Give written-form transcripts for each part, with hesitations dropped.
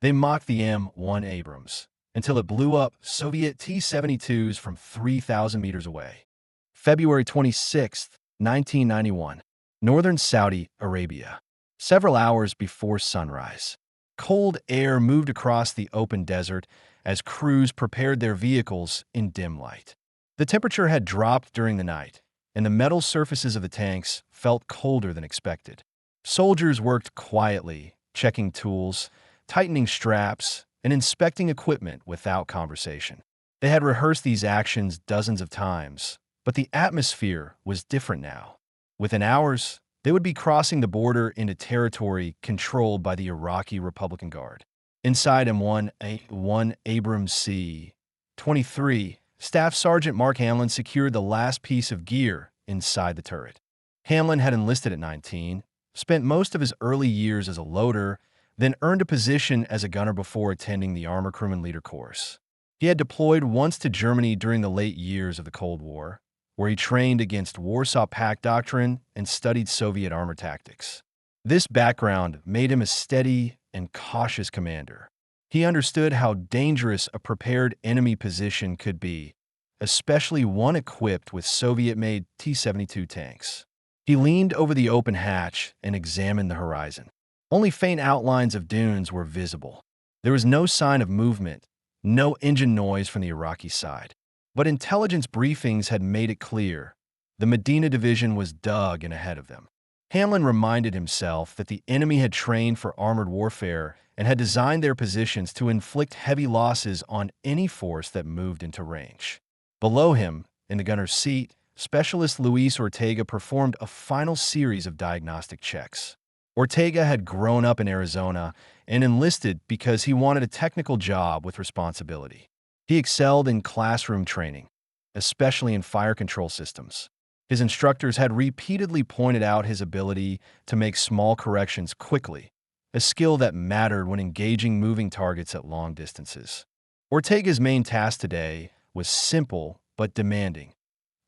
They mocked the M1 Abrams until it blew up Soviet T-72s from 3,000 meters away. February 26, 1991. Northern Saudi Arabia. Several hours before sunrise, cold air moved across the open desert as crews prepared their vehicles in dim light. The temperature had dropped during the night, and the metal surfaces of the tanks felt colder than expected. Soldiers worked quietly, checking tools, tightening straps, and inspecting equipment without conversation. They had rehearsed these actions dozens of times, but the atmosphere was different now. Within hours, they would be crossing the border into territory controlled by the Iraqi Republican Guard. Inside M1 Abrams C-23, Staff Sergeant Mark Hamlin secured the last piece of gear inside the turret. Hamlin had enlisted at 19, spent most of his early years as a loader, then earned a position as a gunner before attending the Armor Crewman Leader course. He had deployed once to Germany during the late years of the Cold War, where he trained against Warsaw Pact doctrine and studied Soviet armor tactics. This background made him a steady and cautious commander. He understood how dangerous a prepared enemy position could be, especially one equipped with Soviet-made T-72 tanks. He leaned over the open hatch and examined the horizon. Only faint outlines of dunes were visible. There was no sign of movement, no engine noise from the Iraqi side. But intelligence briefings had made it clear the Medina division was dug in ahead of them. Hamlin reminded himself that the enemy had trained for armored warfare and had designed their positions to inflict heavy losses on any force that moved into range. Below him, in the gunner's seat, Specialist Luis Ortega performed a final series of diagnostic checks. Ortega had grown up in Arizona and enlisted because he wanted a technical job with responsibility. He excelled in classroom training, especially in fire control systems. His instructors had repeatedly pointed out his ability to make small corrections quickly, a skill that mattered when engaging moving targets at long distances. Ortega's main task today was simple but demanding.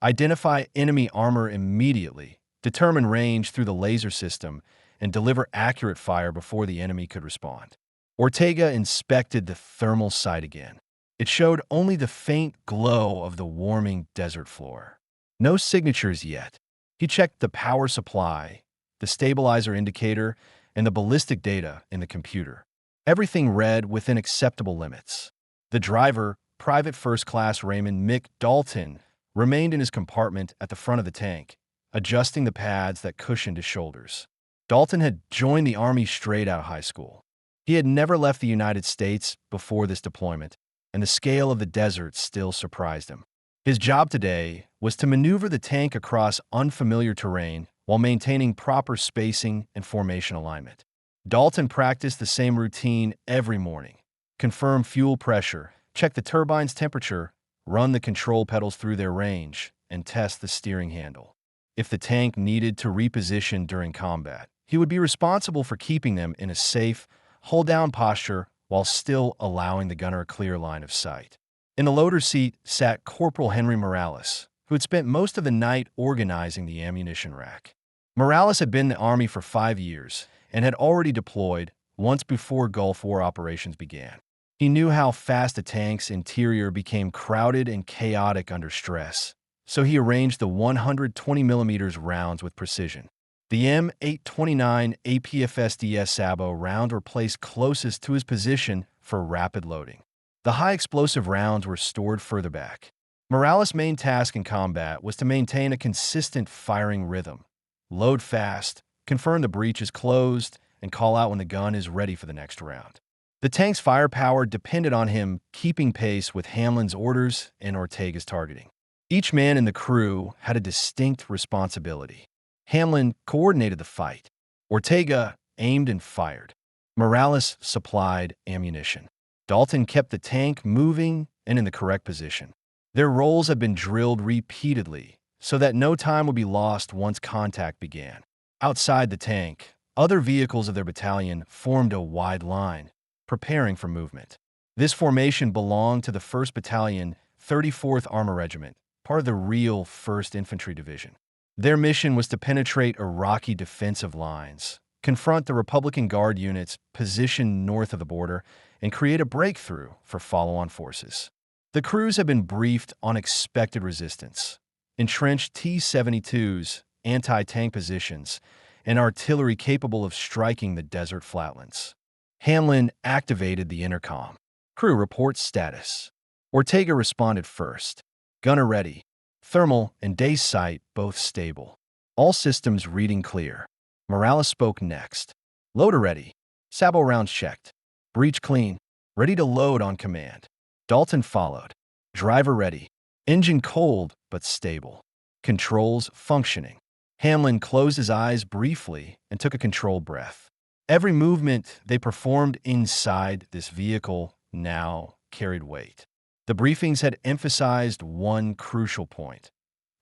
Identify enemy armor immediately, determine range through the laser system, and deliver accurate fire before the enemy could respond. Ortega inspected the thermal sight again. It showed only the faint glow of the warming desert floor. No signatures yet. He checked the power supply, the stabilizer indicator, and the ballistic data in the computer. Everything read within acceptable limits. The driver, Private First Class Raymond Mick Dalton, remained in his compartment at the front of the tank, adjusting the pads that cushioned his shoulders. Dalton had joined the Army straight out of high school. He had never left the United States before this deployment, and the scale of the desert still surprised him. His job today was to maneuver the tank across unfamiliar terrain while maintaining proper spacing and formation alignment. Dalton practiced the same routine every morning: confirm fuel pressure, check the turbine's temperature, run the control pedals through their range, and test the steering handle. If the tank needed to reposition during combat, he would be responsible for keeping them in a safe, hold-down posture while still allowing the gunner a clear line of sight. In the loader seat sat Corporal Henry Morales, who had spent most of the night organizing the ammunition rack. Morales had been in the Army for 5 years and had already deployed once before Gulf War operations began. He knew how fast a tank's interior became crowded and chaotic under stress, so he arranged the 120mm rounds with precision. The M829 APFSDS Sabo round were placed closest to his position for rapid loading. The high-explosive rounds were stored further back. Morales' main task in combat was to maintain a consistent firing rhythm, load fast, confirm the breech is closed, and call out when the gun is ready for the next round. The tank's firepower depended on him keeping pace with Hamlin's orders and Ortega's targeting. Each man in the crew had a distinct responsibility. Hamlin coordinated the fight. Ortega aimed and fired. Morales supplied ammunition. Dalton kept the tank moving and in the correct position. Their roles had been drilled repeatedly so that no time would be lost once contact began. Outside the tank, other vehicles of their battalion formed a wide line, preparing for movement. This formation belonged to the 1st Battalion, 34th Armor Regiment, part of the real 1st Infantry Division. Their mission was to penetrate Iraqi defensive lines, confront the Republican Guard units positioned north of the border, and create a breakthrough for follow-on forces. The crews had been briefed on expected resistance, entrenched T-72s, anti-tank positions, and artillery capable of striking the desert flatlands. Hamlin activated the intercom. Crew reports status. Ortega responded first. Gunner ready. Thermal and day sight both stable. All systems reading clear. Morales spoke next. Loader ready. Sabo rounds checked. Breech clean. Ready to load on command. Dalton followed. Driver ready. Engine cold but stable. Controls functioning. Hamlin closed his eyes briefly and took a controlled breath. Every movement they performed inside this vehicle now carried weight. The briefings had emphasized one crucial point.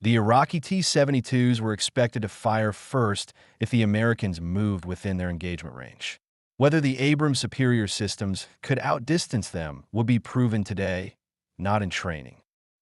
The Iraqi T-72s were expected to fire first if the Americans moved within their engagement range. Whether the Abrams superior systems could outdistance them would be proven today, not in training.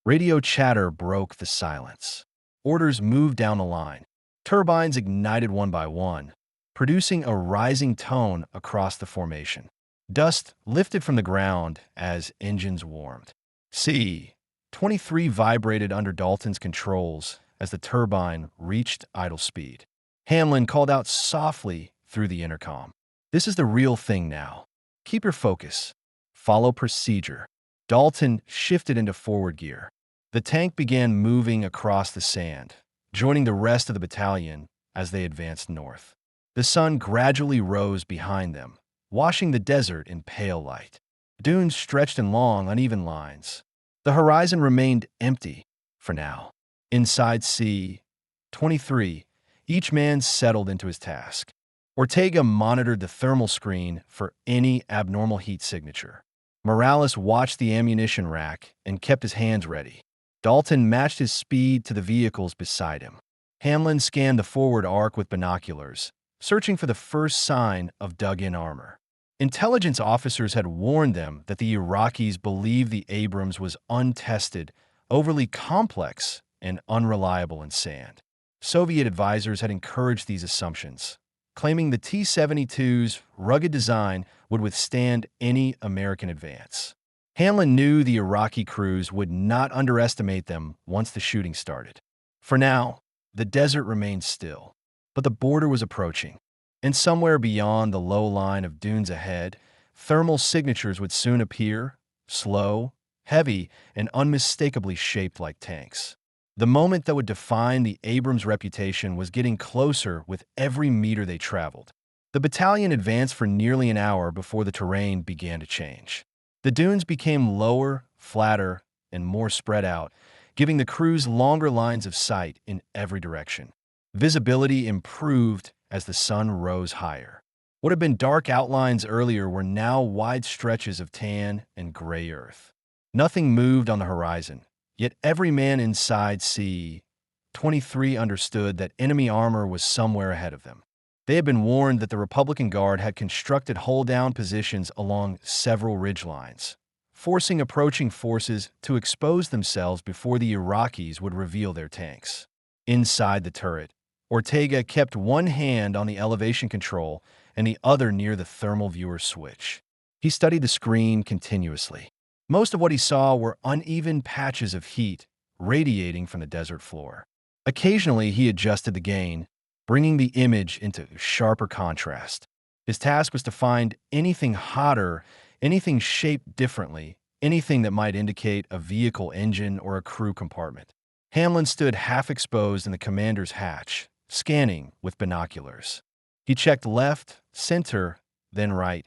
Radio chatter broke the silence. Orders moved down the line. Turbines ignited one by one, producing a rising tone across the formation. Dust lifted from the ground as engines warmed. C-23 vibrated under Dalton's controls as the turbine reached idle speed. Hamlin called out softly through the intercom. This is the real thing now. Keep your focus. Follow procedure. Dalton shifted into forward gear. The tank began moving across the sand, joining the rest of the battalion as they advanced north. The sun gradually rose behind them, washing the desert in pale light. Dunes stretched in long, uneven lines. The horizon remained empty for now. Inside C-23, each man settled into his task. Ortega monitored the thermal screen for any abnormal heat signature. Morales watched the ammunition rack and kept his hands ready. Dalton matched his speed to the vehicles beside him. Hamlin scanned the forward arc with binoculars, searching for the first sign of dug-in armor. Intelligence officers had warned them that the Iraqis believed the Abrams was untested, overly complex, and unreliable in sand. Soviet advisors had encouraged these assumptions, claiming the T-72's rugged design would withstand any American advance. Hamlin knew the Iraqi crews would not underestimate them once the shooting started. For now, the desert remained still, but the border was approaching. And somewhere beyond the low line of dunes ahead, thermal signatures would soon appear, slow, heavy, and unmistakably shaped like tanks. The moment that would define the Abrams' reputation was getting closer with every meter they traveled. The battalion advanced for nearly an hour before the terrain began to change. The dunes became lower, flatter, and more spread out, giving the crews longer lines of sight in every direction. Visibility improved as the sun rose higher. What had been dark outlines earlier were now wide stretches of tan and gray earth. Nothing moved on the horizon, yet every man inside C-23 understood that enemy armor was somewhere ahead of them. They had been warned that the Republican Guard had constructed hold-down positions along several ridgelines, forcing approaching forces to expose themselves before the Iraqis would reveal their tanks. Inside the turret, Ortega kept one hand on the elevation control and the other near the thermal viewer switch. He studied the screen continuously. Most of what he saw were uneven patches of heat radiating from the desert floor. Occasionally, he adjusted the gain, bringing the image into sharper contrast. His task was to find anything hotter, anything shaped differently, anything that might indicate a vehicle engine or a crew compartment. Hamlin stood half-exposed in the commander's hatch, scanning with binoculars. He checked left, center, then right,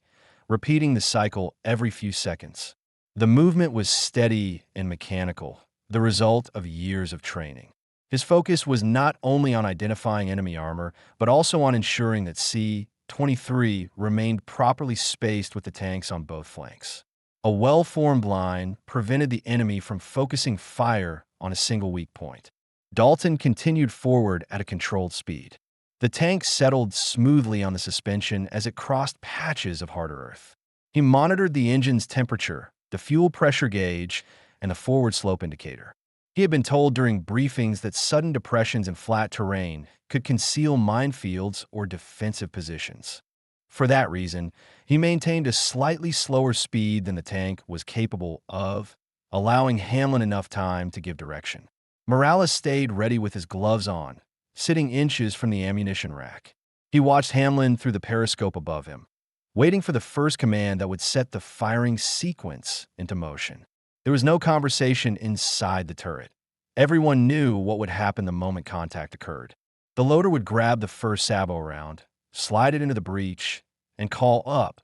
repeating the cycle every few seconds. The movement was steady and mechanical, the result of years of training. His focus was not only on identifying enemy armor, but also on ensuring that C-23 remained properly spaced with the tanks on both flanks. A well-formed line prevented the enemy from focusing fire on a single weak point. Dalton continued forward at a controlled speed. The tank settled smoothly on the suspension as it crossed patches of harder earth. He monitored the engine's temperature, the fuel pressure gauge, and the forward slope indicator. He had been told during briefings that sudden depressions in flat terrain could conceal minefields or defensive positions. For that reason, he maintained a slightly slower speed than the tank was capable of, allowing Hamlin enough time to give direction. Morales stayed ready with his gloves on, sitting inches from the ammunition rack. He watched Hamlin through the periscope above him, waiting for the first command that would set the firing sequence into motion. There was no conversation inside the turret. Everyone knew what would happen the moment contact occurred. The loader would grab the first sabot round, slide it into the breech, and call up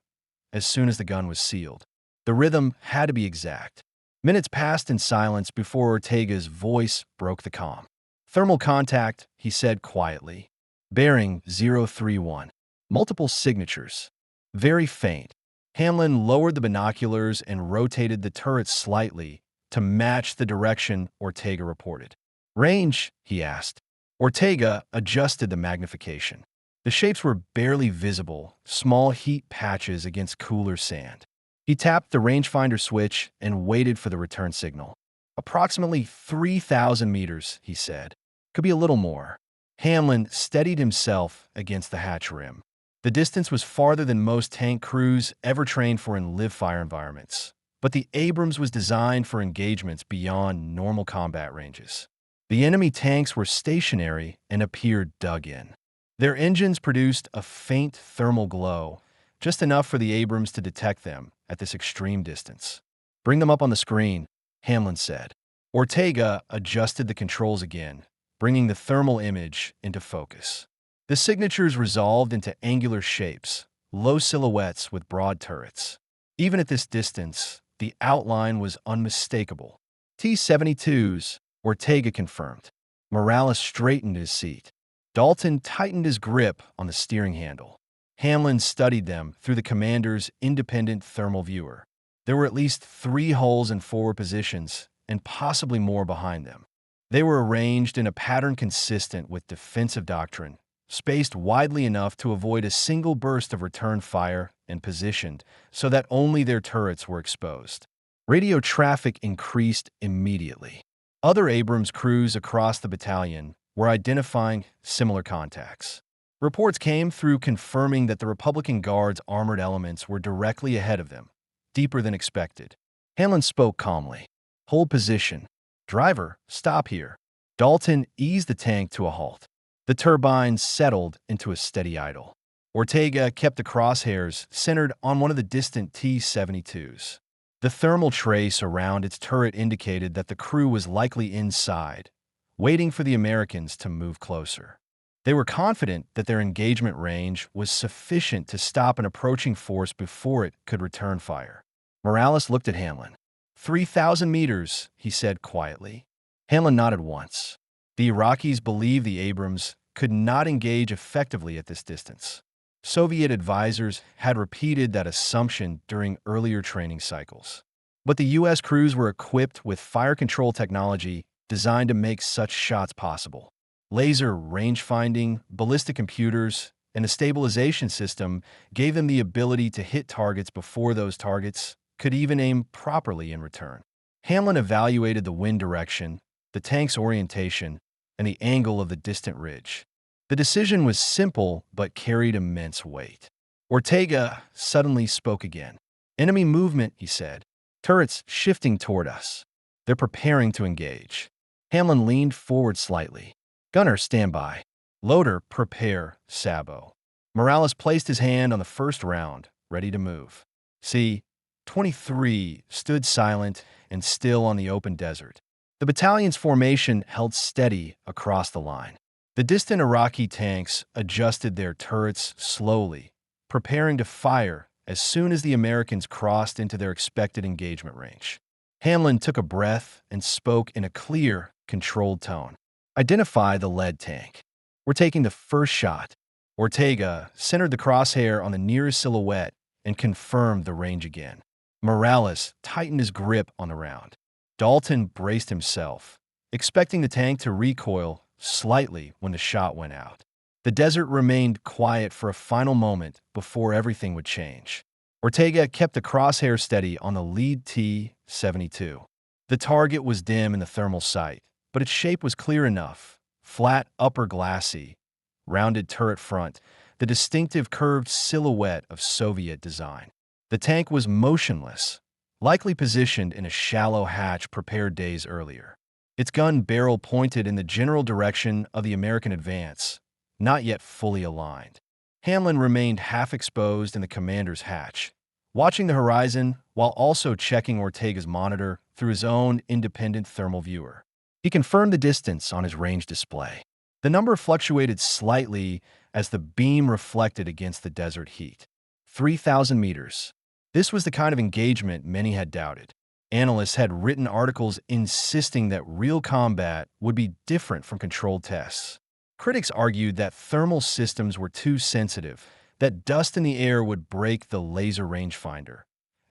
as soon as the gun was sealed. The rhythm had to be exact. Minutes passed in silence before Ortega's voice broke the calm. "Thermal contact," he said quietly. "Bearing 031. Multiple signatures. Very faint." Hamlin lowered the binoculars and rotated the turret slightly to match the direction Ortega reported. "Range?" he asked. Ortega adjusted the magnification. The shapes were barely visible, small heat patches against cooler sand. He tapped the rangefinder switch and waited for the return signal. "Approximately 3,000 meters," he said. "Could be a little more." Hamlin steadied himself against the hatch rim. The distance was farther than most tank crews ever trained for in live-fire environments, but the Abrams was designed for engagements beyond normal combat ranges. The enemy tanks were stationary and appeared dug in. Their engines produced a faint thermal glow, just enough for the Abrams to detect them at this extreme distance. "Bring them up on the screen," Hamlin said. Ortega adjusted the controls again, bringing the thermal image into focus. The signatures resolved into angular shapes, low silhouettes with broad turrets. Even at this distance, the outline was unmistakable. T-72s, Ortega confirmed. Morales straightened his seat. Dalton tightened his grip on the steering handle. Hamlin studied them through the commander's independent thermal viewer. There were at least 3 holes in forward positions, and possibly more behind them. They were arranged in a pattern consistent with defensive doctrine, spaced widely enough to avoid a single burst of return fire and positioned so that only their turrets were exposed. Radio traffic increased immediately. Other Abrams crews across the battalion were identifying similar contacts. Reports came through confirming that the Republican Guard's armored elements were directly ahead of them, deeper than expected. Hamlin spoke calmly. "Hold position. Driver, stop here." Dalton eased the tank to a halt. The turbines settled into a steady idle. Ortega kept the crosshairs centered on one of the distant T-72s. The thermal trace around its turret indicated that the crew was likely inside, waiting for the Americans to move closer. They were confident that their engagement range was sufficient to stop an approaching force before it could return fire. Morales looked at Hamlin. 3,000 meters, he said quietly. Hamlin nodded once. The Iraqis believed the Abrams could not engage effectively at this distance. Soviet advisors had repeated that assumption during earlier training cycles. But the U.S. crews were equipped with fire control technology designed to make such shots possible. Laser range-finding, ballistic computers, and a stabilization system gave them the ability to hit targets before those targets could even aim properly in return. Hamlin evaluated the wind direction, the tank's orientation, and the angle of the distant ridge. The decision was simple but carried immense weight. Ortega suddenly spoke again. "Enemy movement," he said. "Turrets shifting toward us. They're preparing to engage." Hamlin leaned forward slightly. "Gunner, stand by. Loader, prepare, sabot." Morales placed his hand on the first round, ready to move. C-23 stood silent and still on the open desert. The battalion's formation held steady across the line. The distant Iraqi tanks adjusted their turrets slowly, preparing to fire as soon as the Americans crossed into their expected engagement range. Hamlin took a breath and spoke in a clear, controlled tone. "Identify the lead tank. We're taking the first shot." Ortega centered the crosshair on the nearest silhouette and confirmed the range again. Morales tightened his grip on the round. Dalton braced himself, expecting the tank to recoil slightly when the shot went out. The desert remained quiet for a final moment before everything would change. Ortega kept the crosshair steady on the lead T-72. The target was dim in the thermal sight, but its shape was clear enough. Flat upper glassy, rounded turret front, the distinctive curved silhouette of Soviet design. The tank was motionless, likely positioned in a shallow hatch prepared days earlier. Its gun barrel pointed in the general direction of the American advance, not yet fully aligned. Hamlin remained half-exposed in the commander's hatch, watching the horizon while also checking Ortega's monitor through his own independent thermal viewer. He confirmed the distance on his range display. The number fluctuated slightly as the beam reflected against the desert heat. 3,000 meters. This was the kind of engagement many had doubted. Analysts had written articles insisting that real combat would be different from controlled tests. Critics argued that thermal systems were too sensitive, that dust in the air would break the laser rangefinder,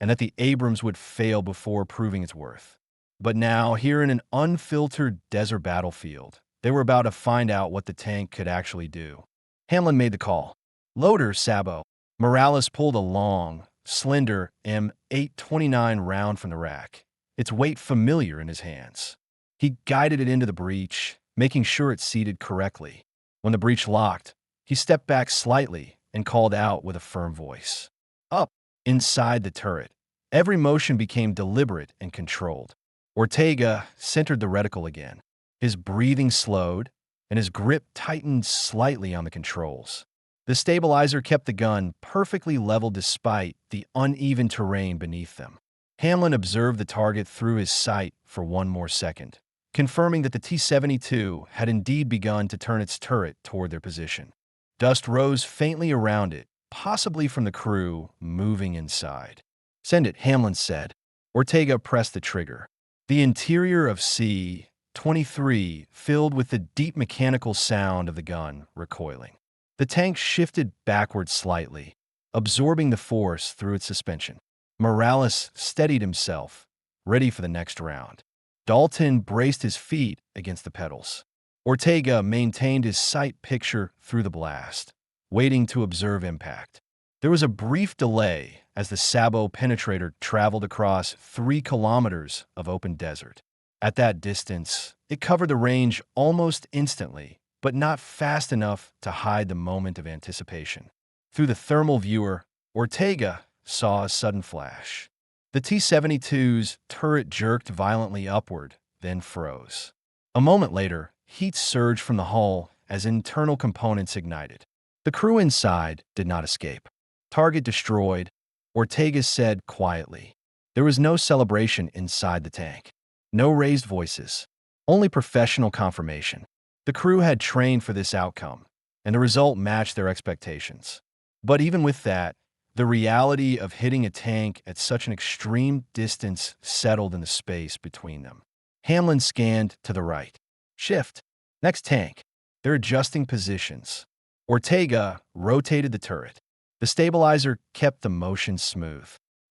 and that the Abrams would fail before proving its worth. But now, here in an unfiltered desert battlefield, they were about to find out what the tank could actually do. Hamlin made the call. Loader, Sabo. Morales pulled a long, slender M829 round from the rack, its weight familiar in his hands. He guided it into the breech, making sure it seated correctly. When the breech locked, he stepped back slightly and called out with a firm voice. Up, inside the turret. Every motion became deliberate and controlled. Ortega centered the reticle again. His breathing slowed, and his grip tightened slightly on the controls. The stabilizer kept the gun perfectly level despite the uneven terrain beneath them. Hamlin observed the target through his sight for one more second, confirming that the T-72 had indeed begun to turn its turret toward their position. Dust rose faintly around it, possibly from the crew moving inside. Send it, Hamlin said. Ortega pressed the trigger. The interior of C-23 filled with the deep mechanical sound of the gun recoiling. The tank shifted backward slightly, absorbing the force through its suspension. Morales steadied himself, ready for the next round. Dalton braced his feet against the pedals. Ortega maintained his sight picture through the blast, waiting to observe impact. There was a brief delay as the Sabo penetrator traveled across 3 kilometers of open desert. At that distance, it covered the range almost instantly, but not fast enough to hide the moment of anticipation. Through the thermal viewer, Ortega saw a sudden flash. The T-72's turret jerked violently upward, then froze. A moment later, heat surged from the hull as internal components ignited. The crew inside did not escape. Target destroyed, Ortega said quietly. There was no celebration inside the tank. No raised voices. Only professional confirmation. The crew had trained for this outcome, and the result matched their expectations. But even with that, the reality of hitting a tank at such an extreme distance settled in the space between them. Hamlin scanned to the right. Shift. Next tank. They're adjusting positions. Ortega rotated the turret. The stabilizer kept the motion smooth.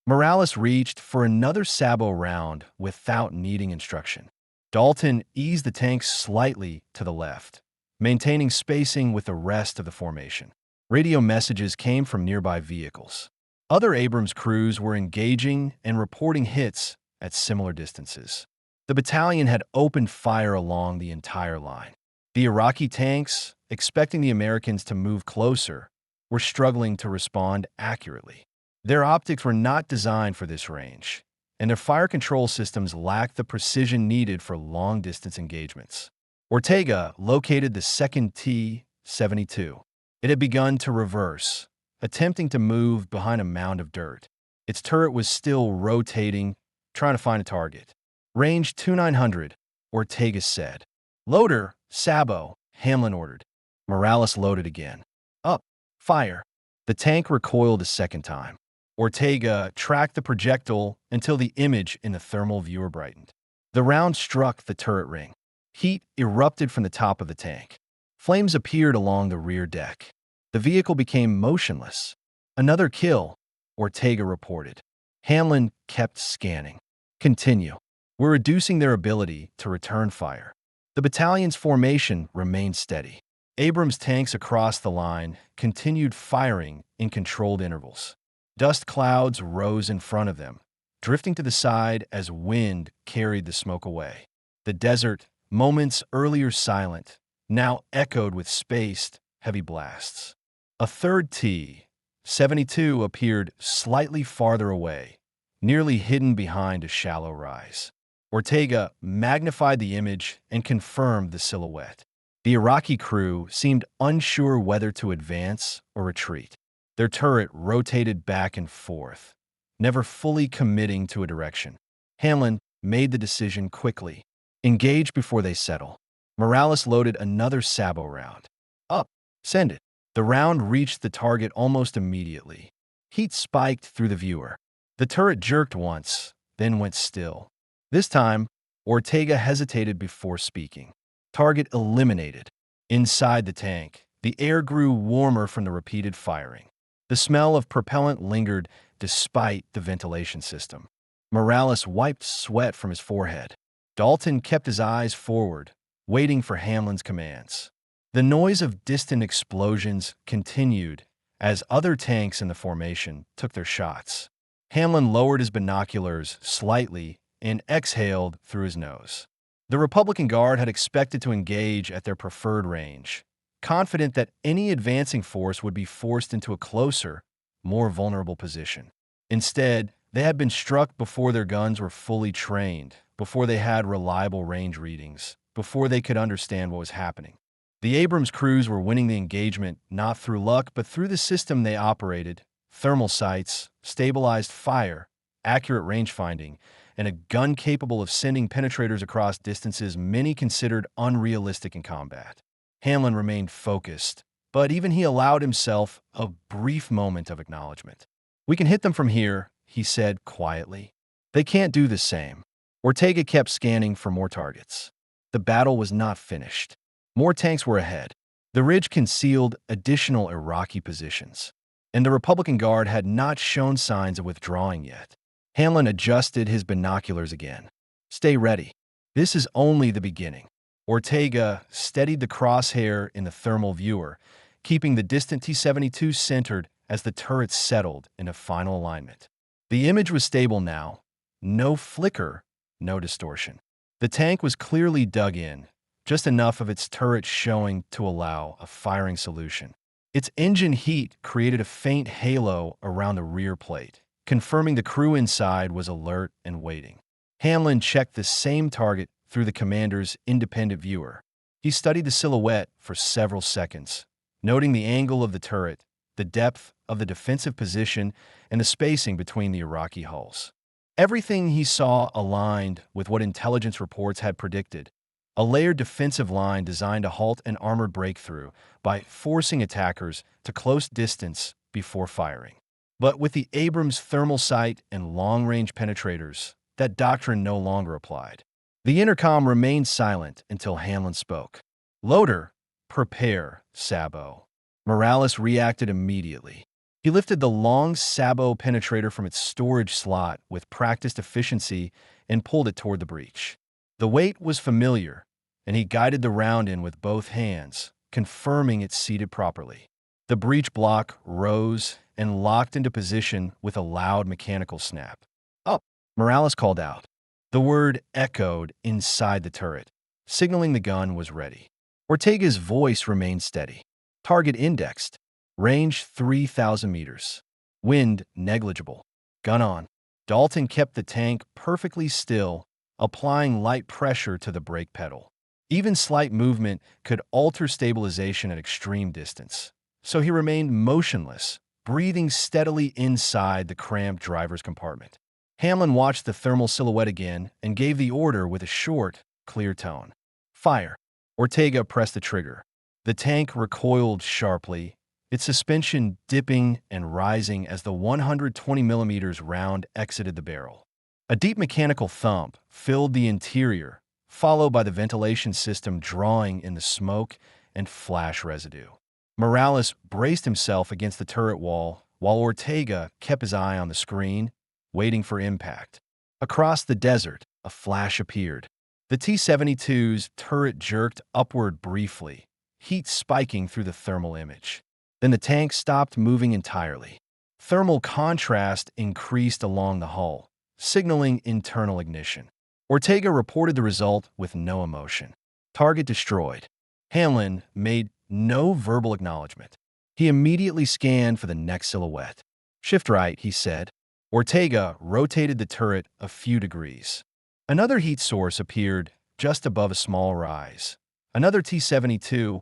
Morales reached for another Sabo round without needing instruction. Dalton eased the tank slightly to the left, maintaining spacing with the rest of the formation. Radio messages came from nearby vehicles. Other Abrams crews were engaging and reporting hits at similar distances. The battalion had opened fire along the entire line. The Iraqi tanks, expecting the Americans to move closer, were struggling to respond accurately. Their optics were not designed for this range, and their fire control systems lacked the precision needed for long-distance engagements. Ortega located the second T-72. It had begun to reverse, attempting to move behind a mound of dirt. Its turret was still rotating, trying to find a target. Range 2900, Ortega said. Loader, Sabo, Hamlin ordered. Morales loaded again. Up, fire. The tank recoiled a second time. Ortega tracked the projectile until the image in the thermal viewer brightened. The round struck the turret ring. Heat erupted from the top of the tank. Flames appeared along the rear deck. The vehicle became motionless. Another kill, Ortega reported. Hamlin kept scanning. Continue. We're reducing their ability to return fire. The battalion's formation remained steady. Abrams tanks across the line continued firing in controlled intervals. Dust clouds rose in front of them, drifting to the side as wind carried the smoke away. The desert, moments earlier silent, now echoed with spaced, heavy blasts. A third T-72 appeared slightly farther away, nearly hidden behind a shallow rise. Ortega magnified the image and confirmed the silhouette. The Iraqi crew seemed unsure whether to advance or retreat. Their turret rotated back and forth, never fully committing to a direction. Hamlin made the decision quickly. Engage before they settle. Morales loaded another sabot round. Up. Send it. The round reached the target almost immediately. Heat spiked through the viewer. The turret jerked once, then went still. This time, Ortega hesitated before speaking. Target eliminated. Inside the tank, the air grew warmer from the repeated firing. The smell of propellant lingered despite the ventilation system. Morales wiped sweat from his forehead. Dalton kept his eyes forward, waiting for Hamlin's commands. The noise of distant explosions continued as other tanks in the formation took their shots. Hamlin lowered his binoculars slightly and exhaled through his nose. The Republican Guard had expected to engage at their preferred range, confident that any advancing force would be forced into a closer, more vulnerable position. Instead, they had been struck before their guns were fully trained, before they had reliable range readings, before they could understand what was happening. The Abrams crews were winning the engagement not through luck but through the system they operated: thermal sights, stabilized fire, accurate range finding, and a gun capable of sending penetrators across distances many considered unrealistic in combat. Hamlin remained focused, but even he allowed himself a brief moment of acknowledgement. "We can hit them from here," he said quietly. "They can't do the same." Ortega kept scanning for more targets. The battle was not finished. More tanks were ahead. The ridge concealed additional Iraqi positions, and the Republican Guard had not shown signs of withdrawing yet. Hamlin adjusted his binoculars again. "Stay ready. This is only the beginning." Ortega steadied the crosshair in the thermal viewer, keeping the distant T-72 centered as the turrets settled into final alignment. The image was stable now. No flicker, no distortion. The tank was clearly dug in, just enough of its turret showing to allow a firing solution. Its engine heat created a faint halo around the rear plate, confirming the crew inside was alert and waiting. Hamlin checked the same target through the commander's independent viewer. He studied the silhouette for several seconds, noting the angle of the turret, the depth of the defensive position, and the spacing between the Iraqi hulls. Everything he saw aligned with what intelligence reports had predicted: a layered defensive line designed to halt an armored breakthrough by forcing attackers to close distance before firing. But with the Abrams thermal sight and long-range penetrators, that doctrine no longer applied. The intercom remained silent until Hamlin spoke. "Loader, prepare, sabot." Morales reacted immediately. He lifted the long sabot penetrator from its storage slot with practiced efficiency and pulled it toward the breech. The weight was familiar, and he guided the round in with both hands, confirming it seated properly. The breech block rose and locked into position with a loud mechanical snap. "Up," Morales called out. The word echoed inside the turret, signaling the gun was ready. Ortega's voice remained steady. "Target indexed. Range 3,000 meters. Wind negligible. Gun on." Dalton kept the tank perfectly still, applying light pressure to the brake pedal. Even slight movement could alter stabilization at extreme distance, so he remained motionless, breathing steadily inside the cramped driver's compartment. Hamlin watched the thermal silhouette again and gave the order with a short, clear tone. "Fire." Ortega pressed the trigger. The tank recoiled sharply, its suspension dipping and rising as the 120mm round exited the barrel. A deep mechanical thump filled the interior, followed by the ventilation system drawing in the smoke and flash residue. Morales braced himself against the turret wall, while Ortega kept his eye on the screen, waiting for impact. Across the desert, a flash appeared. The T-72's turret jerked upward briefly, heat spiking through the thermal image. Then the tank stopped moving entirely. Thermal contrast increased along the hull, signaling internal ignition. Ortega reported the result with no emotion. Target destroyed. Hamlin made no verbal acknowledgement. He immediately scanned for the next silhouette. Shift right, he said. Ortega rotated the turret a few degrees. Another heat source appeared just above a small rise. Another T-72,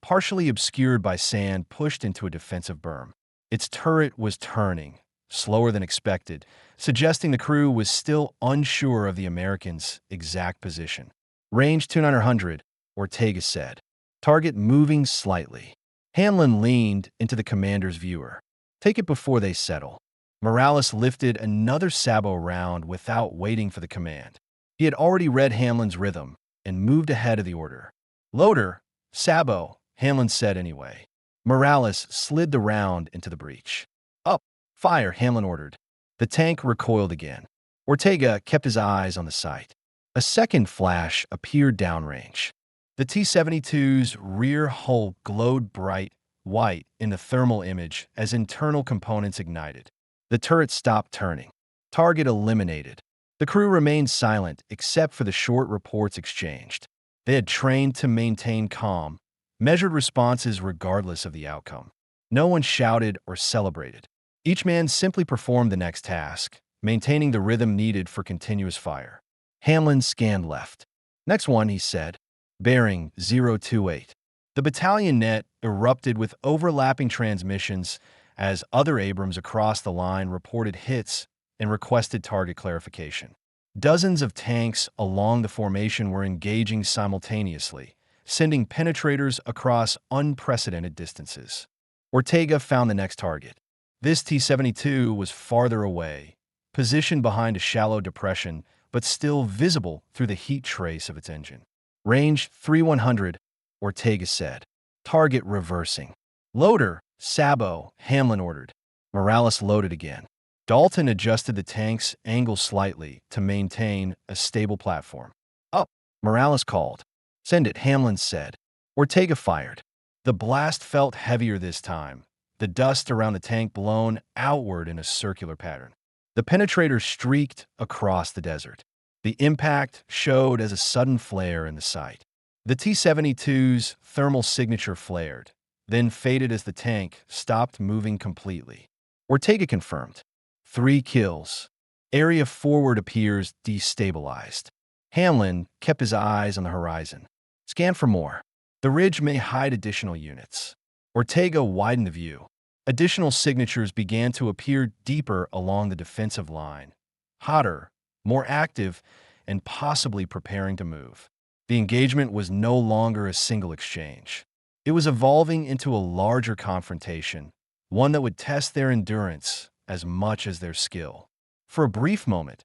partially obscured by sand, pushed into a defensive berm. Its turret was turning, slower than expected, suggesting the crew was still unsure of the Americans' exact position. Range 2900, Ortega said. Target moving slightly. Hamlin leaned into the commander's viewer. Take it before they settle. Morales lifted another sabot round without waiting for the command. He had already read Hamlin's rhythm and moved ahead of the order. Loader, sabot, Hamlin said anyway. Morales slid the round into the breech. Up, fire, Hamlin ordered. The tank recoiled again. Ortega kept his eyes on the sight. A second flash appeared downrange. The T-72's rear hull glowed bright white in the thermal image as internal components ignited. The turret stopped turning. Target eliminated. The crew remained silent except for the short reports exchanged. They had trained to maintain calm, measured responses regardless of the outcome. No one shouted or celebrated. Each man simply performed the next task, maintaining the rhythm needed for continuous fire. Hamlin scanned left. Next one, he said. Bearing 028. The battalion net erupted with overlapping transmissions as other Abrams across the line reported hits and requested target clarification. Dozens of tanks along the formation were engaging simultaneously, sending penetrators across unprecedented distances. Ortega found the next target. This T-72 was farther away, positioned behind a shallow depression, but still visible through the heat trace of its engine. Range 3100, Ortega said. Target reversing. Loader, sabot, Hamlin ordered. Morales loaded again. Dalton adjusted the tank's angle slightly to maintain a stable platform. Up, Morales called. Send it, Hamlin said. Ortega fired. The blast felt heavier this time, the dust around the tank blown outward in a circular pattern. The penetrator streaked across the desert. The impact showed as a sudden flare in the sight. The T-72's thermal signature flared, then faded as the tank stopped moving completely. Ortega confirmed. 3 kills. Area forward appears destabilized. Hamlin kept his eyes on the horizon. Scan for more. The ridge may hide additional units. Ortega widened the view. Additional signatures began to appear deeper along the defensive line. Hotter, more active, and possibly preparing to move. The engagement was no longer a single exchange. It was evolving into a larger confrontation, one that would test their endurance as much as their skill. For a brief moment,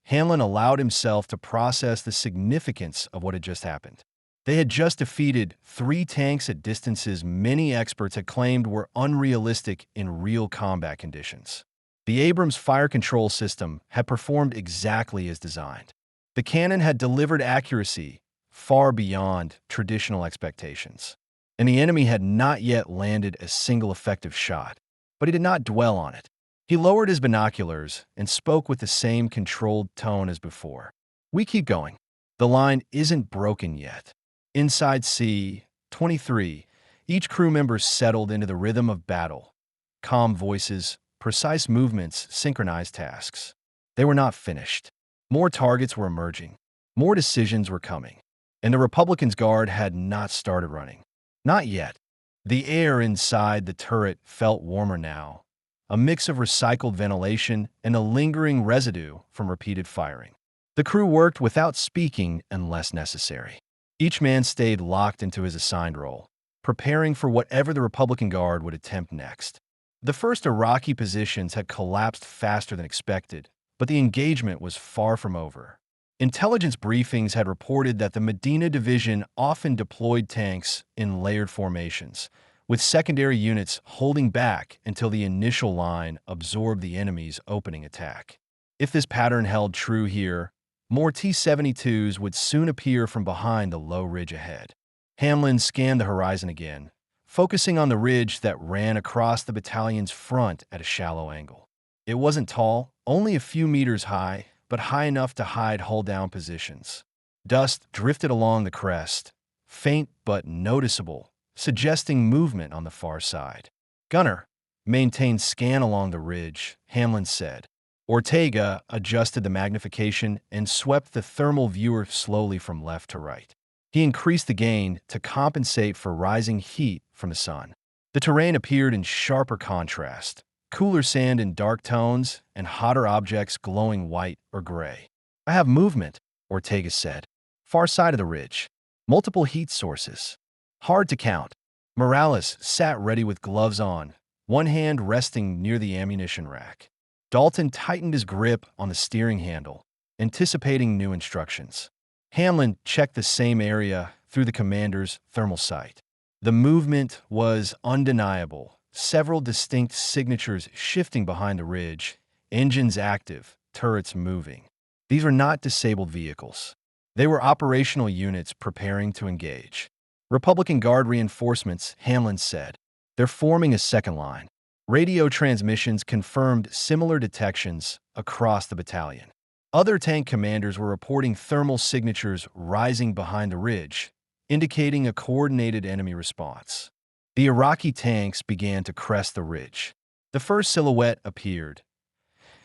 Hamlin allowed himself to process the significance of what had just happened. They had just defeated 3 tanks at distances many experts had claimed were unrealistic in real combat conditions. The Abrams fire control system had performed exactly as designed. The cannon had delivered accuracy far beyond traditional expectations, and the enemy had not yet landed a single effective shot. But he did not dwell on it. He lowered his binoculars and spoke with the same controlled tone as before. We keep going. The line isn't broken yet. Inside C-23, each crew member settled into the rhythm of battle. Calm voices, precise movements, synchronized tasks. They were not finished. More targets were emerging. More decisions were coming. And the Republicans' guard had not started running. Not yet. The air inside the turret felt warmer now, a mix of recycled ventilation and a lingering residue from repeated firing. The crew worked without speaking unless necessary. Each man stayed locked into his assigned role, preparing for whatever the Republican Guard would attempt next. The first Iraqi positions had collapsed faster than expected, but the engagement was far from over. Intelligence briefings had reported that the Medina Division often deployed tanks in layered formations, with secondary units holding back until the initial line absorbed the enemy's opening attack. If this pattern held true here, more T-72s would soon appear from behind the low ridge ahead. Hamlin scanned the horizon again, focusing on the ridge that ran across the battalion's front at a shallow angle. It wasn't tall, only a few meters high, but high enough to hide hull-down positions. Dust drifted along the crest, faint but noticeable, suggesting movement on the far side. "Gunner, maintain scan along the ridge," Hamlin said. Ortega adjusted the magnification and swept the thermal viewer slowly from left to right. He increased the gain to compensate for rising heat from the sun. The terrain appeared in sharper contrast, cooler sand in dark tones and hotter objects glowing white or gray. "I have movement," Ortega said. "Far side of the ridge. Multiple heat sources. Hard to count." Morales sat ready with gloves on, one hand resting near the ammunition rack. Dalton tightened his grip on the steering handle, anticipating new instructions. Hamlin checked the same area through the commander's thermal sight. The movement was undeniable, several distinct signatures shifting behind the ridge, engines active, turrets moving. These were not disabled vehicles. They were operational units preparing to engage. "Republican Guard reinforcements," Hamlin said. "They're forming a second line." Radio transmissions confirmed similar detections across the battalion. Other tank commanders were reporting thermal signatures rising behind the ridge, indicating a coordinated enemy response. The Iraqi tanks began to crest the ridge. The first silhouette appeared,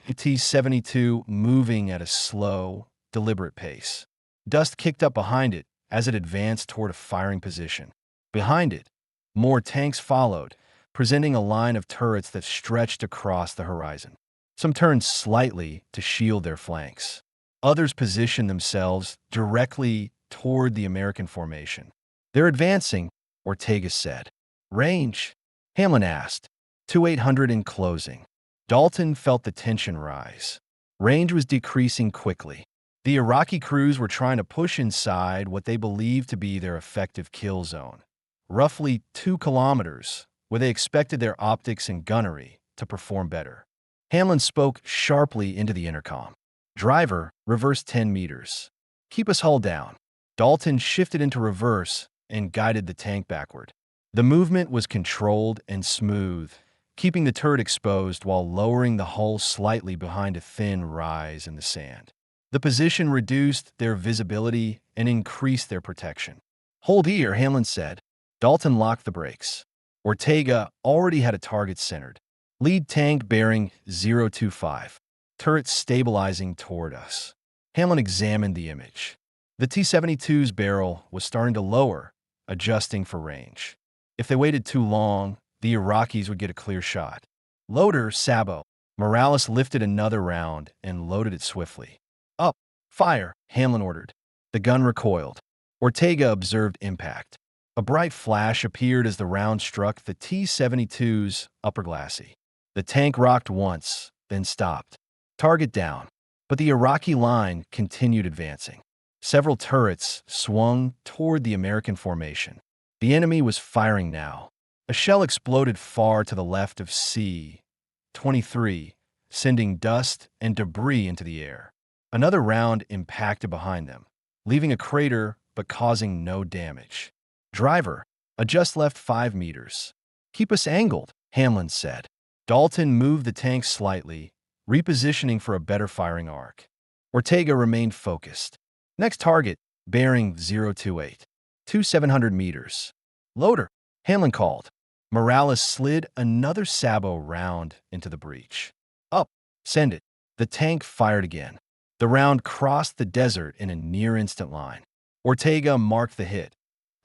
a T-72 moving at a slow, deliberate pace. Dust kicked up behind it as it advanced toward a firing position. Behind it, more tanks followed, presenting a line of turrets that stretched across the horizon. Some turned slightly to shield their flanks. Others positioned themselves directly toward the American formation. "They're advancing," Ortega said. "Range?" Hamlin asked. 2800 in closing." Dalton felt the tension rise. Range was decreasing quickly. The Iraqi crews were trying to push inside what they believed to be their effective kill zone, roughly 2 kilometers, where they expected their optics and gunnery to perform better. Hamlin spoke sharply into the intercom. "Driver, reverse 10 meters. Keep us hull down." Dalton shifted into reverse and guided the tank backward. The movement was controlled and smooth, keeping the turret exposed while lowering the hull slightly behind a thin rise in the sand. The position reduced their visibility and increased their protection. "Hold here," Hamlin said. Dalton locked the brakes. Ortega already had a target centered. "Lead tank bearing 025. Turret stabilizing toward us." Hamlin examined the image. The T-72's barrel was starting to lower, adjusting for range. If they waited too long, the Iraqis would get a clear shot. "Loader, Sabo." Morales lifted another round and loaded it swiftly. "Up, fire," Hamlin ordered. The gun recoiled. Ortega observed impact. A bright flash appeared as the round struck the T-72's upper glacis. The tank rocked once, then stopped. Target down. But the Iraqi line continued advancing. Several turrets swung toward the American formation. The enemy was firing now. A shell exploded far to the left of C-23, sending dust and debris into the air. Another round impacted behind them, leaving a crater but causing no damage. "Driver, adjust left 5 meters. Keep us angled," Hamlin said. Dalton moved the tank slightly, repositioning for a better firing arc. Ortega remained focused. "Next target, bearing 028. 2700 meters. Loader," Hamlin called. Morales slid another Sabo round into the breach. "Up, send it." The tank fired again. The round crossed the desert in a near-instant line. Ortega marked the hit.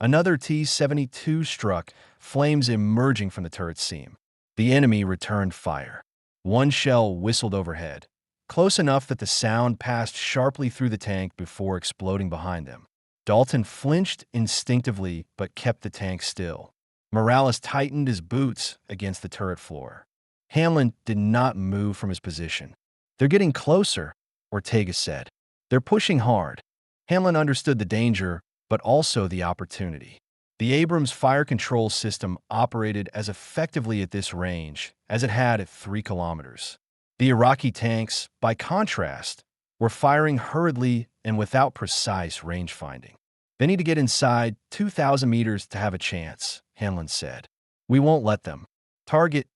Another T-72 struck, flames emerging from the turret seam. The enemy returned fire. One shell whistled overhead, close enough that the sound passed sharply through the tank before exploding behind them. Dalton flinched instinctively but kept the tank still. Morales tightened his boots against the turret floor. Hamlin did not move from his position. "They're getting closer," Ortega said. "They're pushing hard." Hamlin understood the danger, but also the opportunity. The Abrams fire control system operated as effectively at this range as it had at 3 kilometers. The Iraqi tanks, by contrast, were firing hurriedly and without precise range finding. "They need to get inside 2,000 meters to have a chance," Hamlin said. "We won't let them." "Target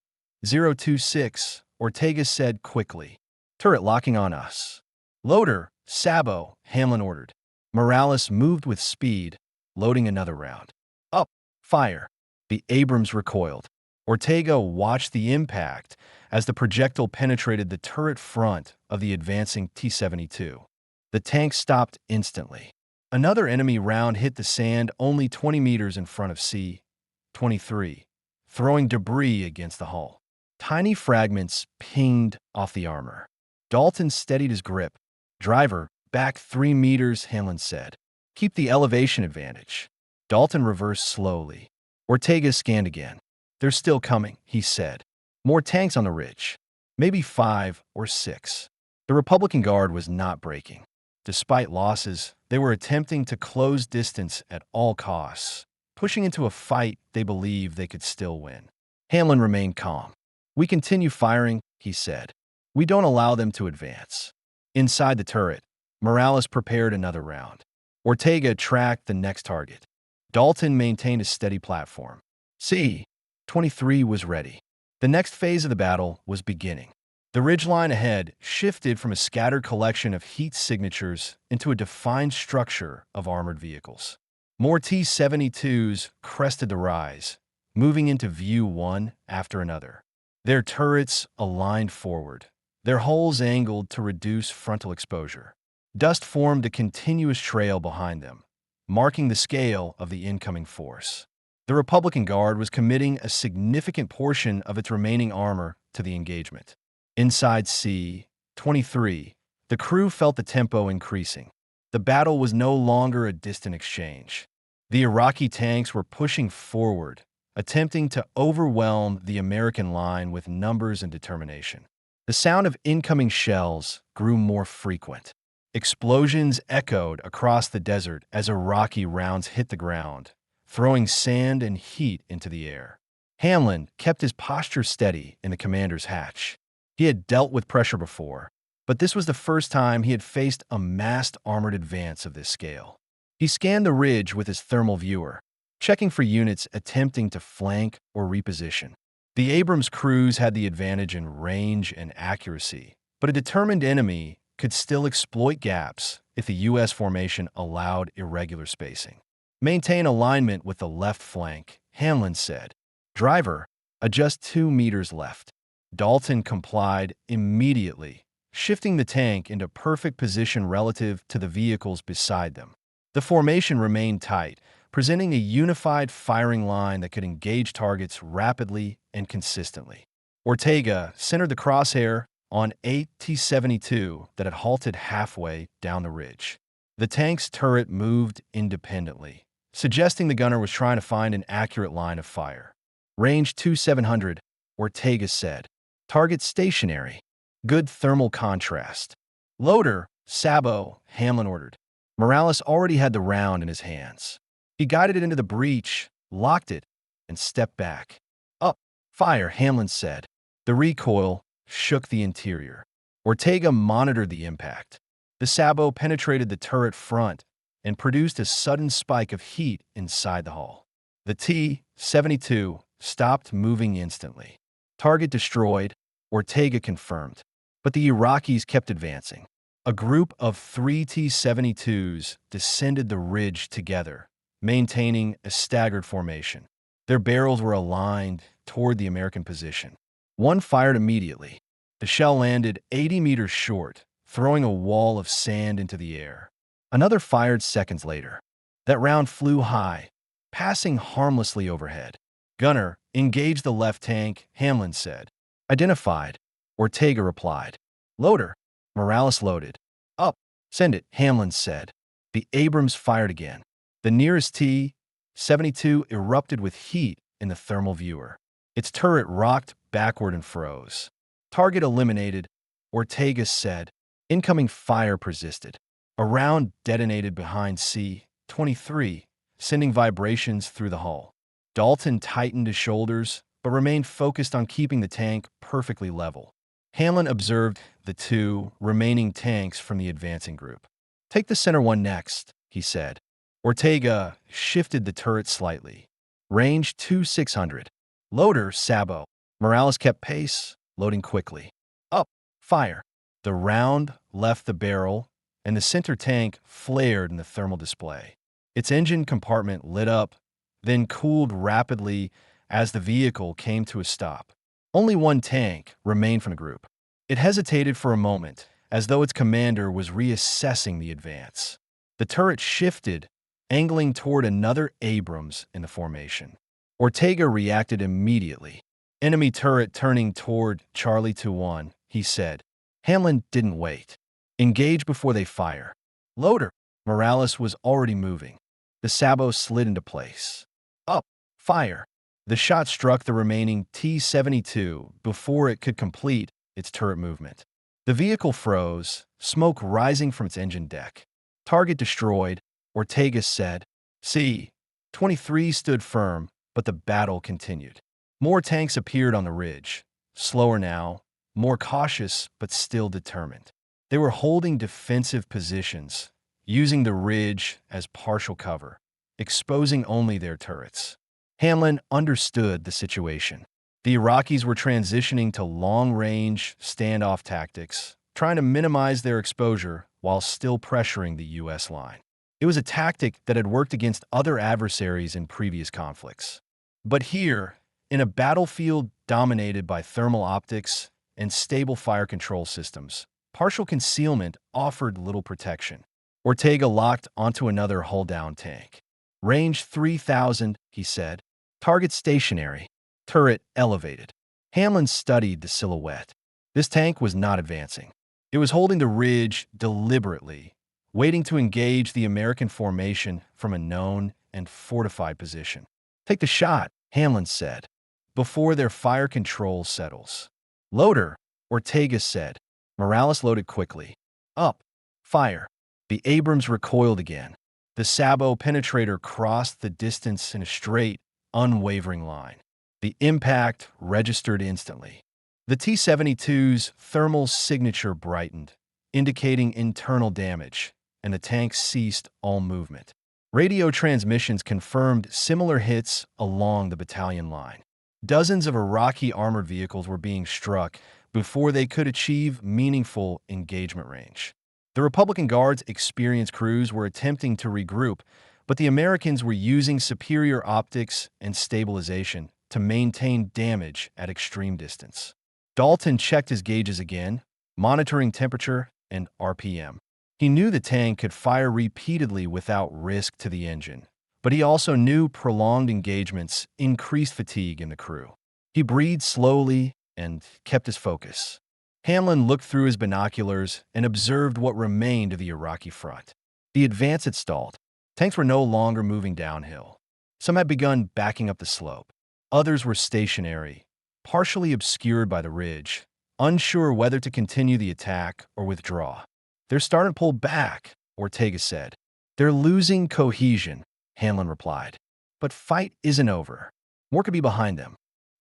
026, Ortega said quickly. Turret locking on us. Loader, Sabo, Hamlin ordered. Morales moved with speed, loading another round. Up, fire. The Abrams recoiled. Ortega watched the impact as the projectile penetrated the turret front of the advancing T-72. The tank stopped instantly. Another enemy round hit the sand only 20 meters in front of C-23, throwing debris against the hull. Tiny fragments pinged off the armor. Dalton steadied his grip. Driver, back 3 meters, Hamlin said. Keep the elevation advantage. Dalton reversed slowly. Ortega scanned again. They're still coming, he said. More tanks on the ridge. Maybe 5 or 6. The Republican Guard was not breaking. Despite losses, they were attempting to close distance at all costs, pushing into a fight they believed they could still win. Hamlin remained calm. We continue firing, he said. We don't allow them to advance. Inside the turret, Morales prepared another round. Ortega tracked the next target. Dalton maintained a steady platform. C-23 was ready. The next phase of the battle was beginning. The ridgeline ahead shifted from a scattered collection of heat signatures into a defined structure of armored vehicles. More T-72s crested the rise, moving into view one after another. Their turrets aligned forward, their hulls angled to reduce frontal exposure. Dust formed a continuous trail behind them, marking the scale of the incoming force. The Republican Guard was committing a significant portion of its remaining armor to the engagement. Inside C-23, the crew felt the tempo increasing. The battle was no longer a distant exchange. The Iraqi tanks were pushing forward, attempting to overwhelm the American line with numbers and determination. The sound of incoming shells grew more frequent. Explosions echoed across the desert as Iraqi rounds hit the ground, throwing sand and heat into the air. Hamlin kept his posture steady in the commander's hatch. He had dealt with pressure before, but this was the first time he had faced a massed armored advance of this scale. He scanned the ridge with his thermal viewer, checking for units attempting to flank or reposition. The Abrams crews had the advantage in range and accuracy, but a determined enemy could still exploit gaps if the U.S. formation allowed irregular spacing. Maintain alignment with the left flank, Hamlin said. Driver, adjust 2 meters left. Dalton complied immediately, shifting the tank into perfect position relative to the vehicles beside them. The formation remained tight, presenting a unified firing line that could engage targets rapidly and consistently. Ortega centered the crosshair on a T-72 that had halted halfway down the ridge. The tank's turret moved independently, suggesting the gunner was trying to find an accurate line of fire. Range 2700, Ortega said. Target stationary. Good thermal contrast. Loader, Sabo, Hamlin ordered. Morales already had the round in his hands. He guided it into the breach, locked it, and stepped back. Up, fire, Hamlin said. The recoil shook the interior. Ortega monitored the impact. The Sabo penetrated the turret front and produced a sudden spike of heat inside the hull. The T-72 stopped moving instantly. Target destroyed, Ortega confirmed. But the Iraqis kept advancing. A group of 3 T-72s descended the ridge together, maintaining a staggered formation. Their barrels were aligned toward the American position. One fired immediately. The shell landed 80 meters short, throwing a wall of sand into the air. Another fired seconds later. That round flew high, passing harmlessly overhead. Gunner, engage the left tank, Hamlin said. Identified, Ortega replied. Loader, Morales loaded. Up, send it, Hamlin said. The Abrams fired again. The nearest T-72 erupted with heat in the thermal viewer. Its turret rocked backward and froze. Target eliminated, Ortega said. Incoming fire persisted. A round detonated behind C-23, sending vibrations through the hull. Dalton tightened his shoulders, but remained focused on keeping the tank perfectly level. Hamlin observed the 2 remaining tanks from the advancing group. Take the center one next, he said. Ortega shifted the turret slightly. Range 2600. Loader, Sabo. Morales kept pace, loading quickly. Up, fire. The round left the barrel, and the center tank flared in the thermal display. Its engine compartment lit up, then cooled rapidly as the vehicle came to a stop. Only one tank remained from the group. It hesitated for a moment, as though its commander was reassessing the advance. The turret shifted, angling toward another Abrams in the formation. Ortega reacted immediately. "Enemy turret turning toward Charlie 2-1, he said. Hamlin didn't wait. "Engage before they fire." "Loader." Morales was already moving. The sabot slid into place. "Up. Fire." The shot struck the remaining T-72 before it could complete its turret movement. The vehicle froze, smoke rising from its engine deck. "Target destroyed," Ortega said. C-23 stood firm, but the battle continued. More tanks appeared on the ridge, slower now, more cautious but still determined. They were holding defensive positions, using the ridge as partial cover, exposing only their turrets. Hamlin understood the situation. The Iraqis were transitioning to long-range standoff tactics, trying to minimize their exposure while still pressuring the U.S. line. It was a tactic that had worked against other adversaries in previous conflicts. But here, in a battlefield dominated by thermal optics and stable fire control systems, partial concealment offered little protection. Ortega locked onto another hull-down tank. "Range 3,000, he said. "Target stationary. Turret elevated." Hamlin studied the silhouette. This tank was not advancing. It was holding the ridge deliberately, waiting to engage the American formation from a known and fortified position. "Take the shot," Hamlin said, "before their fire control settles." "Loader," Ortega said. Morales loaded quickly. "Up. Fire." The Abrams recoiled again. The sabot penetrator crossed the distance in a straight, unwavering line. The impact registered instantly. The T-72's thermal signature brightened, indicating internal damage, and the tank ceased all movement. Radio transmissions confirmed similar hits along the battalion line. Dozens of Iraqi armored vehicles were being struck before they could achieve meaningful engagement range. The Republican Guard's experienced crews were attempting to regroup, but the Americans were using superior optics and stabilization to maintain damage at extreme distance. Dalton checked his gauges again, monitoring temperature and RPM. He knew the tank could fire repeatedly without risk to the engine, but he also knew prolonged engagements increased fatigue in the crew. He breathed slowly and kept his focus. Hamlin looked through his binoculars and observed what remained of the Iraqi front. The advance had stalled. Tanks were no longer moving downhill. Some had begun backing up the slope. Others were stationary, partially obscured by the ridge, unsure whether to continue the attack or withdraw. "They're starting to pull back," Ortega said. "They're losing cohesion," Hamlin replied. "But fight isn't over. More could be behind them."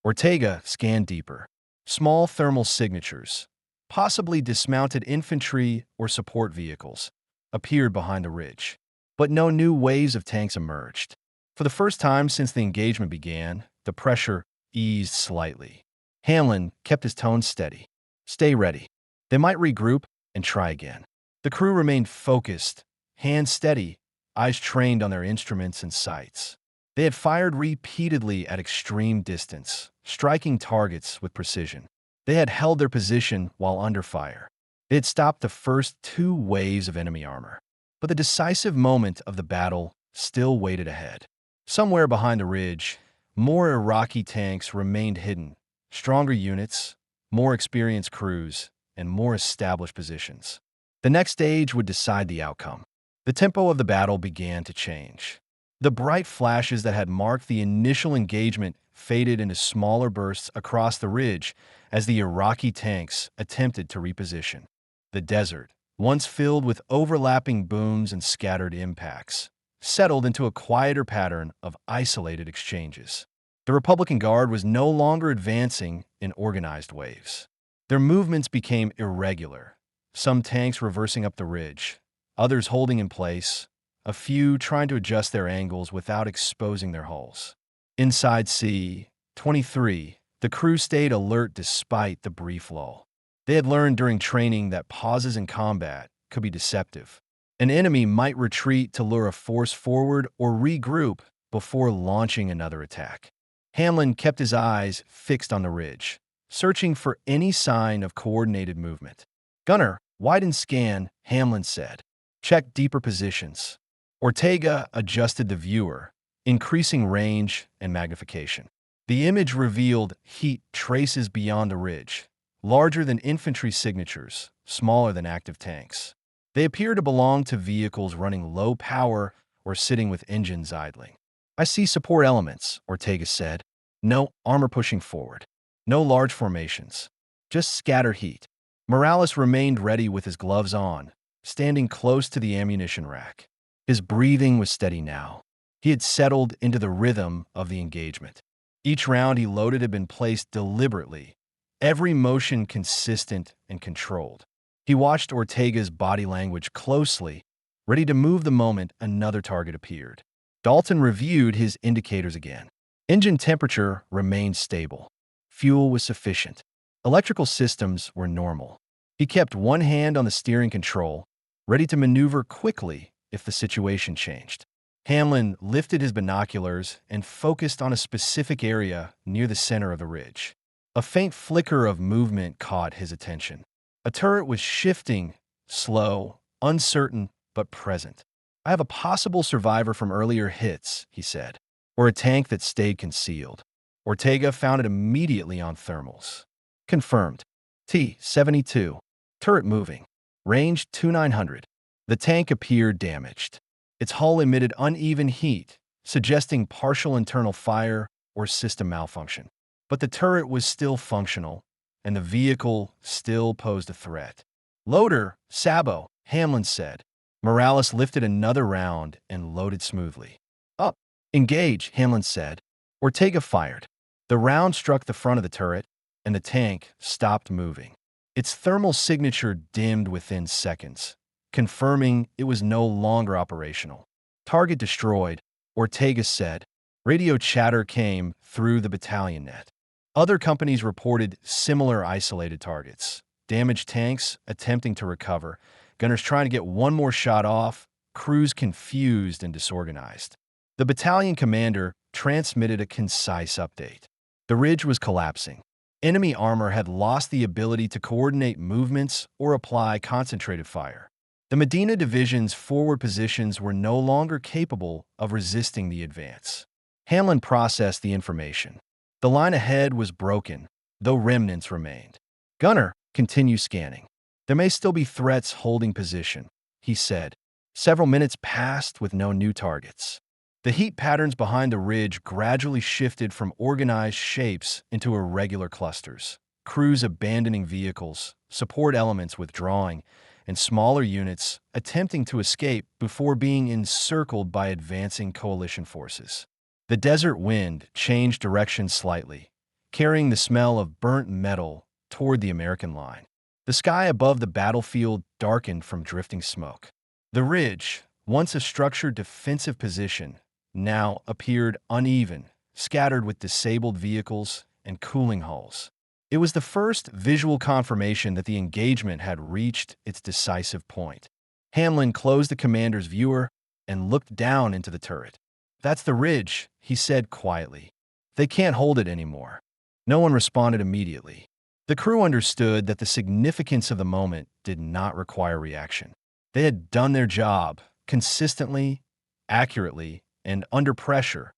Ortega scanned deeper. Small thermal signatures, possibly dismounted infantry or support vehicles, appeared behind the ridge. But no new waves of tanks emerged. For the first time since the engagement began, the pressure eased slightly. Hamlin kept his tone steady. "Stay ready. They might regroup and try again." The crew remained focused, hands steady, eyes trained on their instruments and sights. They had fired repeatedly at extreme distance, striking targets with precision. They had held their position while under fire. They had stopped the first two waves of enemy armor. But the decisive moment of the battle still waited ahead. Somewhere behind the ridge, more Iraqi tanks remained hidden, stronger units, more experienced crews, and more established positions. The next stage would decide the outcome. The tempo of the battle began to change. The bright flashes that had marked the initial engagement faded into smaller bursts across the ridge as the Iraqi tanks attempted to reposition. The desert, once filled with overlapping booms and scattered impacts, settled into a quieter pattern of isolated exchanges. The Republican Guard was no longer advancing in organized waves. Their movements became irregular, some tanks reversing up the ridge, others holding in place, a few trying to adjust their angles without exposing their hulls. Inside C-23, the crew stayed alert despite the brief lull. They had learned during training that pauses in combat could be deceptive. An enemy might retreat to lure a force forward or regroup before launching another attack. Hamlin kept his eyes fixed on the ridge, searching for any sign of coordinated movement. "Gunner, widen scan," Hamlin said. "Check deeper positions." Ortega adjusted the viewer, increasing range and magnification. The image revealed heat traces beyond the ridge, larger than infantry signatures, smaller than active tanks. They appear to belong to vehicles running low power or sitting with engines idling. "I see support elements," Ortega said. "No armor pushing forward. No large formations. Just scatter heat." Morales remained ready with his gloves on, standing close to the ammunition rack. His breathing was steady now. He had settled into the rhythm of the engagement. Each round he loaded had been placed deliberately, every motion consistent and controlled. He watched Ortega's body language closely, ready to move the moment another target appeared. Dalton reviewed his indicators again. Engine temperature remained stable. Fuel was sufficient. Electrical systems were normal. He kept one hand on the steering control, ready to maneuver quickly if the situation changed. Hamlin lifted his binoculars and focused on a specific area near the center of the ridge. A faint flicker of movement caught his attention. A turret was shifting, slow, uncertain, but present. "I have a possible survivor from earlier hits," he said, "or a tank that stayed concealed." Ortega found it immediately on thermals. Confirmed. T-72. Turret moving. Range 2900. The tank appeared damaged. Its hull emitted uneven heat, suggesting partial internal fire or system malfunction. But the turret was still functional, and the vehicle still posed a threat. "Loader, Sabo," Hamlin said. Morales lifted another round and loaded smoothly. "Up. Engage," Hamlin said. Ortega fired. The round struck the front of the turret, and the tank stopped moving. Its thermal signature dimmed within seconds, confirming it was no longer operational. "Target destroyed," Ortega said. Radio chatter came through the battalion net. Other companies reported similar isolated targets. Damaged tanks attempting to recover, gunners trying to get one more shot off, crews confused and disorganized. The battalion commander transmitted a concise update. The ridge was collapsing. Enemy armor had lost the ability to coordinate movements or apply concentrated fire. The Medina Division's forward positions were no longer capable of resisting the advance. Hamlin processed the information. The line ahead was broken, though remnants remained. "Gunner, continue scanning. There may still be threats holding position," he said. Several minutes passed with no new targets. The heat patterns behind the ridge gradually shifted from organized shapes into irregular clusters. Crews abandoning vehicles, support elements withdrawing, and smaller units attempting to escape before being encircled by advancing coalition forces. The desert wind changed direction slightly, carrying the smell of burnt metal toward the American line. The sky above the battlefield darkened from drifting smoke. The ridge, once a structured defensive position, now appeared uneven, scattered with disabled vehicles and cooling hulls. It was the first visual confirmation that the engagement had reached its decisive point. Hamlin closed the commander's viewer and looked down into the turret. "That's the ridge," he said quietly. "They can't hold it anymore." No one responded immediately. The crew understood that the significance of the moment did not require reaction. They had done their job consistently, accurately, and under pressure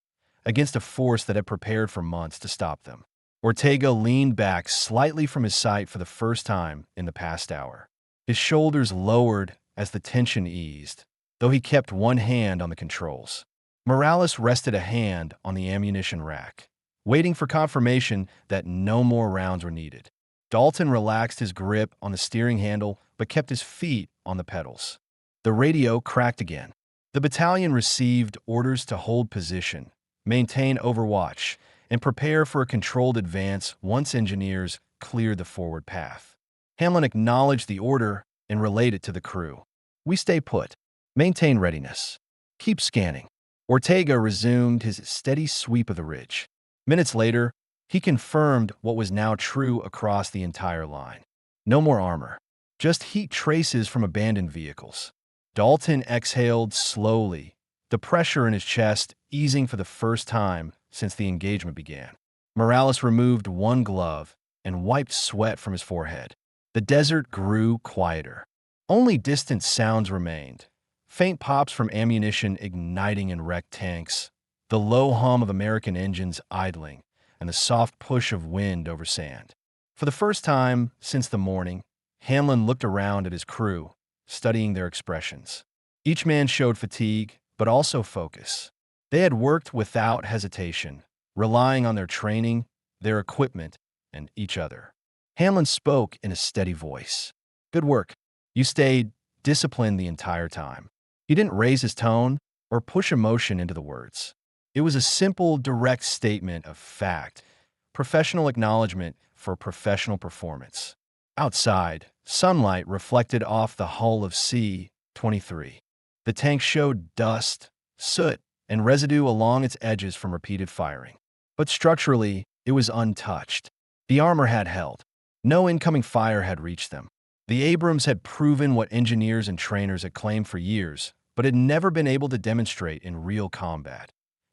against a force that had prepared for months to stop them. Ortega leaned back slightly from his sight for the first time in the past hour. His shoulders lowered as the tension eased, though he kept one hand on the controls. Morales rested a hand on the ammunition rack, waiting for confirmation that no more rounds were needed. Dalton relaxed his grip on the steering handle but kept his feet on the pedals. The radio cracked again. The battalion received orders to hold position, maintain overwatch, and prepare for a controlled advance once engineers cleared the forward path. Hamlin acknowledged the order and relayed it to the crew. "We stay put. Maintain readiness. Keep scanning." Ortega resumed his steady sweep of the ridge. Minutes later, he confirmed what was now true across the entire line. No more armor. Just heat traces from abandoned vehicles. Dalton exhaled slowly, the pressure in his chest easing for the first time since the engagement began. Morales removed one glove and wiped sweat from his forehead. The desert grew quieter. Only distant sounds remained. Faint pops from ammunition igniting in wrecked tanks, the low hum of American engines idling, and the soft push of wind over sand. For the first time since the morning, Hanlon looked around at his crew, studying their expressions. Each man showed fatigue, but also focus. They had worked without hesitation, relying on their training, their equipment, and each other. Hanlon spoke in a steady voice. "Good work. You stayed disciplined the entire time." He didn't raise his tone or push emotion into the words. It was a simple, direct statement of fact, professional acknowledgement for professional performance. Outside, sunlight reflected off the hull of C-23. The tank showed dust, soot, and residue along its edges from repeated firing. But structurally, it was untouched. The armor had held. No incoming fire had reached them. The Abrams had proven what engineers and trainers had claimed for years, but had never been able to demonstrate in real combat.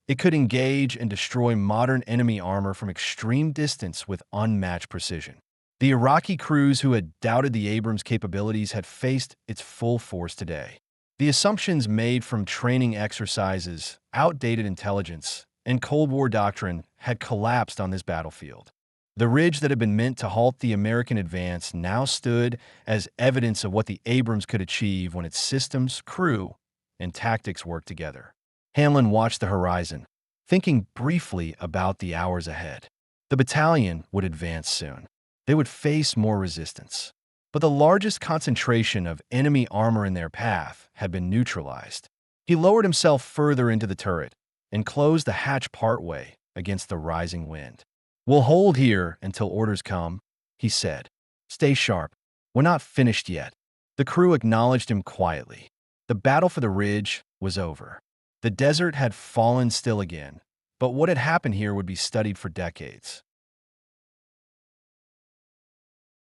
It could engage and destroy modern enemy armor from extreme distance with unmatched precision. The Iraqi crews who had doubted the Abrams' capabilities had faced its full force today. The assumptions made from training exercises, outdated intelligence, and Cold War doctrine had collapsed on this battlefield. The ridge that had been meant to halt the American advance now stood as evidence of what the Abrams could achieve when its systems, crew, and tactics worked together. Hanlon watched the horizon, thinking briefly about the hours ahead. The battalion would advance soon. They would face more resistance. But the largest concentration of enemy armor in their path had been neutralized. He lowered himself further into the turret and closed the hatch partway against the rising wind. "We'll hold here until orders come," he said. "Stay sharp. We're not finished yet." The crew acknowledged him quietly. The battle for the ridge was over. The desert had fallen still again, but what had happened here would be studied for decades.